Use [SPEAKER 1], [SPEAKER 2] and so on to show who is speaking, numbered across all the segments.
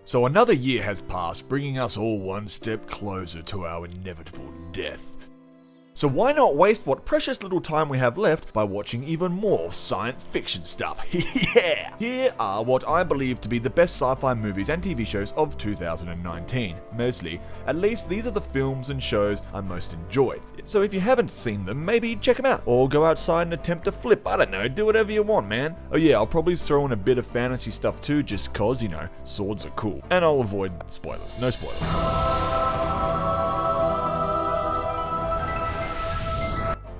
[SPEAKER 1] So another year has passed, bringing us all one step closer to our inevitable death. So why not waste what precious little time we have left by watching even more science fiction stuff? Yeah! Here are what I believe to be the best sci-fi movies and TV shows of 2019. Mostly, at least these are the films and shows I most enjoyed. So if you haven't seen them, maybe check them out. Or go outside and attempt to flip, I don't know, do whatever you want, man. Oh yeah, I'll probably throw in a bit of fantasy stuff too, just cause, you know, swords are cool. And I'll avoid spoilers, no spoilers.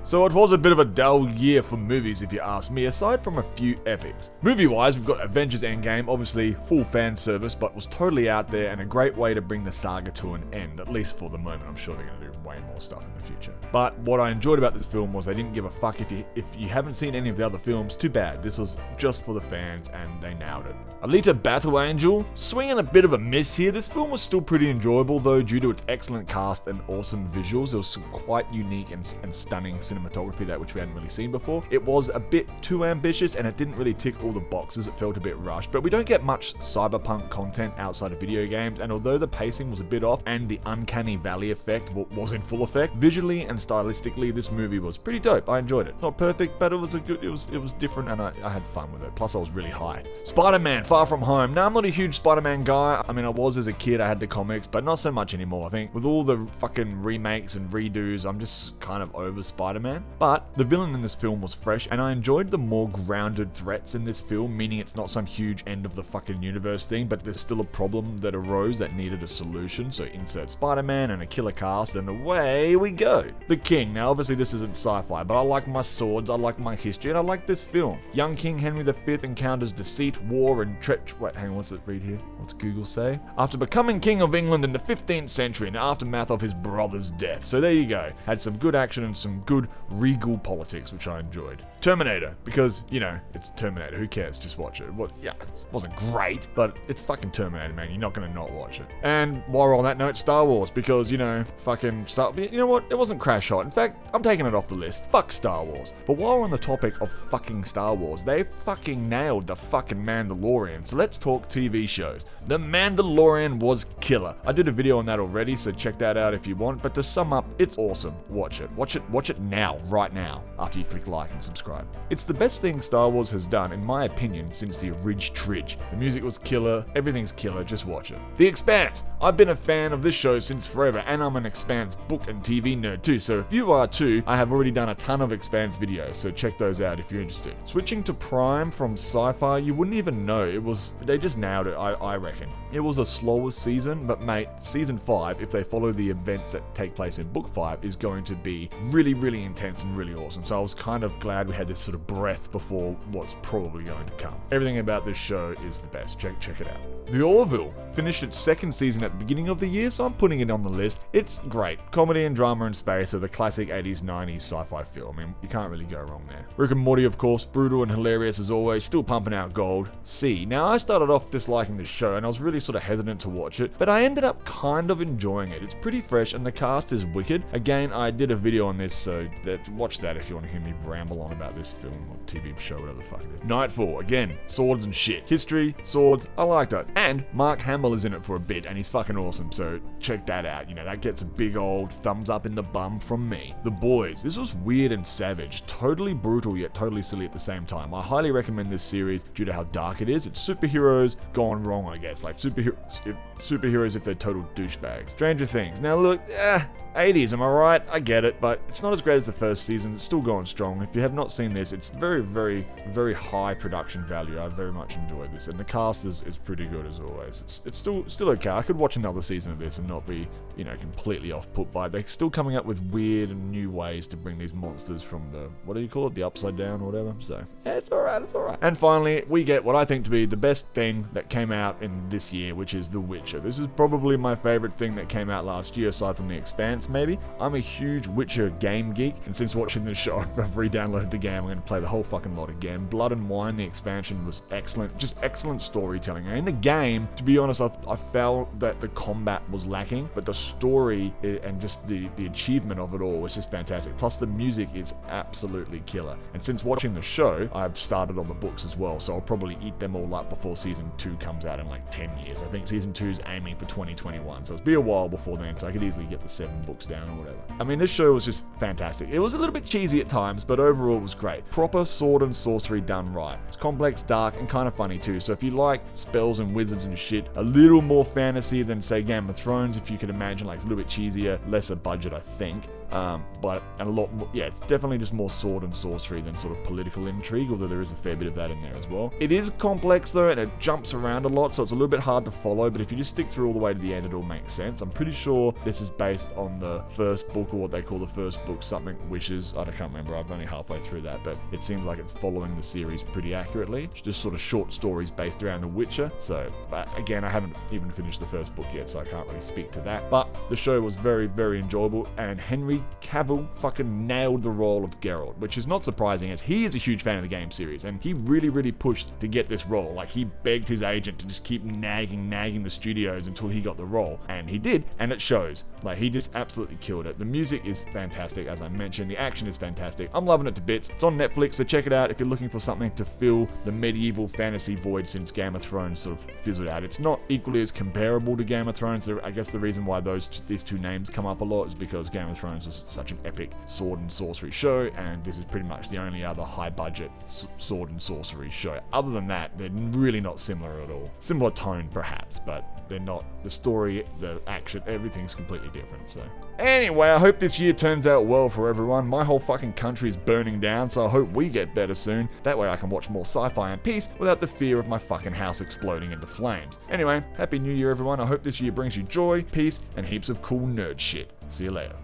[SPEAKER 1] So it was a bit of a dull year for movies if you ask me, aside from a few epics. Movie-wise, we've got Avengers Endgame, obviously full fan service, but was totally out there and a great way to bring the saga to an end, at least for the moment. I'm sure they're going to do way more stuff in the future. But what I enjoyed about this film was they didn't give a fuck if you haven't seen any of the other films, too bad. This was just for the fans and they nailed it. Alita Battle Angel, swinging a bit of a miss here. This film was still pretty enjoyable though due to its excellent cast and awesome visuals. There was some quite unique and stunning cinematography that which we hadn't really seen before. It was a bit too ambitious and it didn't really tick all the boxes. It felt a bit rushed, but we don't get much cyberpunk content outside of video games, and although the pacing was a bit off and the uncanny valley effect was in full effect, visually and stylistically this movie was pretty dope. I enjoyed it. Not perfect, but it was different and I had fun with it. Plus I was really high. Spider-Man Far From Home. Now I'm not a huge Spider-Man guy. I mean, I was as a kid, I had the comics, but not so much anymore. I think with all the fucking remakes and redos, I'm just kind of over Spider-Man. But the villain in this film was fresh, and I enjoyed the more grounded threats in this film, meaning it's not some huge end of the fucking universe thing, but there's still a problem that arose that needed a solution, so insert Spider-Man and a killer cast, and away we go. The King. Now obviously this isn't sci-fi, but I like my swords, I like my history, and I like this film. Young King Henry V encounters deceit, war, and wait, hang on, what's it read here? What's Google say? After becoming King of England in the 15th century in the aftermath of his brother's death. So there you go. Had some good action and some good regal politics, which I enjoyed. Terminator, because, you know, it's Terminator. Who cares? Just watch it. Well, yeah, it wasn't great, but it's fucking Terminator, man. You're not gonna not watch it. And while we're on that note, Star Wars, because, you know, you know what? It wasn't Crash Hot. In fact, I'm taking it off the list. Fuck Star Wars. But while we're on the topic of fucking Star Wars, they fucking nailed the fucking Mandalorian. So let's talk TV shows. The Mandalorian was killer. I did a video on that already, so check that out if you want. But to sum up, it's awesome. Watch it. Watch it now, right now, after you click like and subscribe. It's the best thing Star Wars has done, in my opinion, since the Ridge Tridge. The music was killer, everything's killer, just watch it. The Expanse. I've been a fan of this show since forever, and I'm an Expanse book and TV nerd too, so if you are too, I have already done a ton of Expanse videos, so check those out if you're interested. Switching to Prime from Sci-Fi, you wouldn't even know. They just nailed it, I reckon. It was a slower season, but mate, season 5, if they follow the events that take place in book 5, is going to be really, really intense and really awesome. So I was kind of glad we had this sort of breath before what's probably going to come. Everything about this show is the best. Check it out. The Orville finished its second season at the beginning of the year, so I'm putting it on the list. It's great. Comedy and drama in space are the classic 80s, 90s sci-fi film. I mean, you can't really go wrong there. Rick and Morty, of course, brutal and hilarious as always, still pumping out gold. C. Now, I started off disliking this show, and I was really sort of hesitant to watch it, but I ended up kind of enjoying it. It's pretty fresh, and the cast is wicked. Again, I did a video on this, so watch that if you want to hear me ramble on about this film or TV show, whatever the fuck it is. Nightfall, again, swords and shit. History, swords, I like that. And Mark Hamill is in it for a bit, and he's fucking awesome, so check that out. You know, that gets a big old thumbs up in the bum from me. The Boys. This was weird and savage. Totally brutal, yet totally silly at the same time. I highly recommend this series due to how dark it is. It's superheroes gone wrong, I guess. Like superheroes if they're total douchebags. Stranger Things. Now look, 80s, am I right? I get it, but it's not as great as the first season. It's still going strong. If you have not seen this, it's very, very, very high production value. I very much enjoyed this, and the cast is pretty good as always. It's still okay. I could watch another season of this and not be, you know, completely off put by it. They're still coming up with weird and new ways to bring these monsters from the, what do you call it, the upside down or whatever. So yeah, it's alright. And finally, we get what I think to be the best thing that came out in this year, which is The Witcher. This is probably my favorite thing that came out last year, aside from The Expanse. months maybe. I'm a huge Witcher game geek, and since watching this show, I've re-downloaded the game. I'm going to play the whole fucking lot again. Blood and Wine, the expansion, was excellent. Just excellent storytelling. And in the game, to be honest, I felt that the combat was lacking, but the story and just the achievement of it all was just fantastic. Plus, the music is absolutely killer. And since watching the show, I've started on the books as well, so I'll probably eat them all up before season 2 comes out in like 10 years. I think season 2 is aiming for 2021, so it'll be a while before then, so I could easily get the 7 books down or whatever. I mean, this show was just fantastic. It was a little bit cheesy at times, but overall it was great. Proper sword and sorcery done right. It's complex, dark, and kind of funny too, so if you like spells and wizards and shit, a little more fantasy than say Game of Thrones, if you could imagine, like it's a little bit cheesier, lesser budget I think. But a lot more, yeah, it's definitely just more sword and sorcery than sort of political intrigue, although there is a fair bit of that in there as well. It is complex though, and it jumps around a lot, so it's a little bit hard to follow, but if you just stick through all the way to the end, it'll make sense. I'm pretty sure this is based on the first book, or what they call the first book, something Wishes. I can't remember, I've only halfway through that, but it seems like it's following the series pretty accurately. It's just sort of short stories based around The Witcher, so, but again, I haven't even finished the first book yet, so I can't really speak to that. But the show was very, very enjoyable, and Henry Cavill fucking nailed the role of Geralt, which is not surprising as he is a huge fan of the game series, and he really pushed to get this role. Like, he begged his agent to just keep nagging the studios until he got the role, and he did, and it shows. Like, he just absolutely killed it. The music is fantastic, as I mentioned. The action is fantastic. I'm loving it to bits. It's on Netflix, so check it out if you're looking for something to fill the medieval fantasy void since Game of Thrones sort of fizzled out. It's not equally as comparable to Game of Thrones. I guess the reason why these two names come up a lot is because Game of Thrones was such an epic sword and sorcery show, and this is pretty much the only other high budget sword and sorcery show. Other than that, they're really not similar at all. Similar tone perhaps, but they're not. The story, the action, everything's completely different. So anyway, I hope this year turns out well for everyone. My whole fucking country is burning down, so I hope we get better soon. That way I can watch more sci-fi in peace without the fear of my fucking house exploding into flames. Anyway, Happy New Year everyone. I hope this year brings you joy, peace, and heaps of cool nerd shit. See you later.